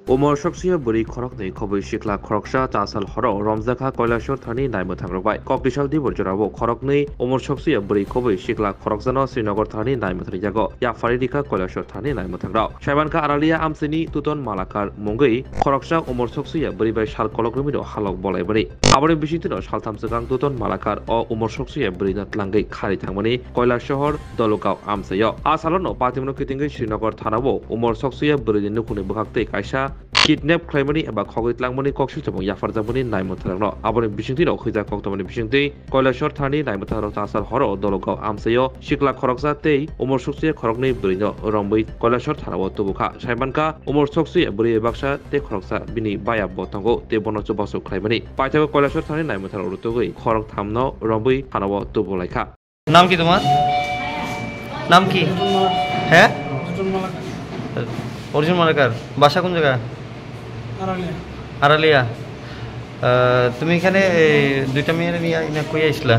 Umar Shoksia Buri Korokni Kobu Shikla Koroksha Tasal Horo Romzaka Koilashor Thani Naimo Thangrobai Kokdishal Di Burjorabo Korokni Umar Shoksia Buri Kobu Shikla Koroksano Srinagar Thani Naimo Thanijago Ya Faridika Koilashor Thani Naimo Thangrao Shaibanka Aralia Amsini Tuton Malakar Mungui Koroksha Umar Shoksia Buri Bai Shal Kolokrumido Halok Bolai Buri Abore Bishitino Shaltam Sekang Tuton Malakar O Umar Shoksia Buri Natlangai Khari Thangmani Koilashor Dolokau Amsayo Asalono Patimono Kitingai Srinagar Thanabo Umar Shoksia Buri Nukuni Bukakte Kaisha Kidnap claimani eba khogit langmani kokshi tamo yafar jamani naimo tharangno aboni bisingti no khija koktamani bisingti Koilashor Thani naimo tharo tasal horo dologao amsayo shikla khoroksa tei umor sukse khorokni burino rombui Koilashor tharao tubuka saibanka umor sukse buri baksa te khoroksa bini baya botango te bonocho basu claimani paithago Koilashor Thani naimo tharo rutugui khorok thamno rombui thanao tubulaika নাম কি তোমার নাম কি হ্যাঁ অর্জুন মালাকার বাসা কোন জায়গা আরালিয়া তুমি এখানে দুইটা মেয়ের নিয়ে না কই আইছলা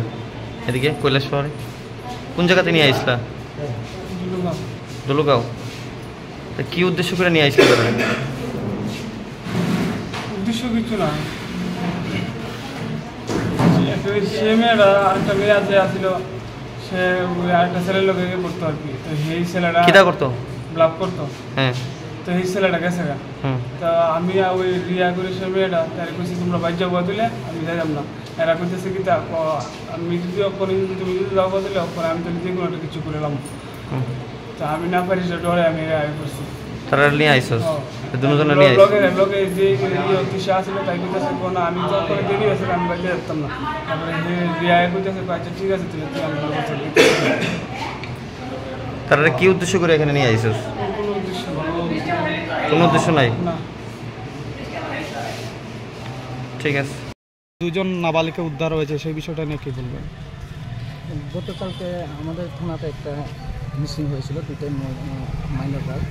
এদিকে কৈলাসহর কোন জায়গাতে নিয়ে আইছলা দলুগাঁও তা কি উদ্দেশ্য করে নিয়ে আইছলা উদ্দেশ্য কিছু না সে মেয়েরা আরেকটা মেয়ে আসছিল সে আরেকটা ছেলের লোক করতো আর কি তো সেই ছেলেটা কিটা করতো ব্লাভ করতো হ্যাঁ তো সেই ছেলেটা গেছে গা তা আমি ওই রিয়া করে সে মেয়েটা তার কইছি তোমরা বাইর যাবো দিলে আমি যাইলাম না এরা কইতেছে কি তা আমি যদি তুমি যদি যাবো দিলে আমি তো যে কোনো একটা কিছু করলাম তা আমি না পারি সে ডরে আমি করছি তারা নিয়ে আইছস দুজনে নিয়ে আইছস লগে যে কিসে আসলে তাই কইতেছে কোন আমি তো করে দেরি আছে আমি বাইরে যেতাম না তারপরে রিয়া কইতেছে আচ্ছা ঠিক আছে তুই আমি তারা কি উদ্দেশ্য করে এখানে নিয়ে আইছস কোনো উদ্দেশ্য নাই ঠিক আছে দুজন নাবালিকা উদ্ধার হয়েছে সেই বিষয়টা নিয়ে কি বলবেন গতকালকে আমাদের থানাতে একটা মিসিং হয়েছিল দুটো মাইনর গার্ল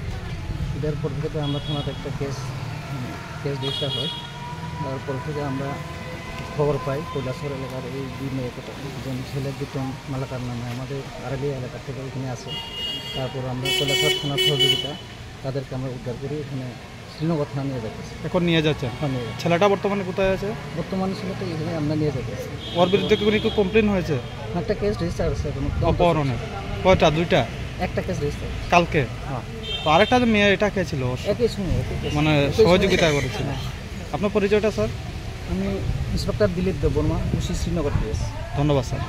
এটার পর থেকে আমরা থানাতে একটা কেস রেজিস্টার হয় তারপর থেকে আমরা খবর পাই কৈলাসহর এলাকার এই দুই মেয়েকে দুজন ছেলে দুজন মালাকার নামে আমাদের আরালিয়া এলাকা থেকে এখানে আসে তারপর আমরা কৈলাসহর থানার সহযোগিতা তাদেরকে আমরা উদ্ধার করি এখানে শ্রীনগর থানা নিয়ে যাচ্ছি এখন নিয়ে যাচ্ছেন ছেলেটা বর্তমানে কোথায় আছে বর্তমানে ছেলেটা এখানে আমরা নিয়ে যাচ্ছি ওর বিরুদ্ধে কোনো কমপ্লেন হয়েছে একটা কেস রেজিস্টার আছে এখন অপহরণে কয়টা দুইটা একটা কেস রেজিস্টার কালকে তো আরেকটা যে মেয়ে এটা কে ছিল একই সঙ্গে মানে সহযোগিতা করেছিল আপনার পরিচয়টা স্যার আমি inspector Dilip Debbarma OC Srinagar PS ধন্যবাদ স্যার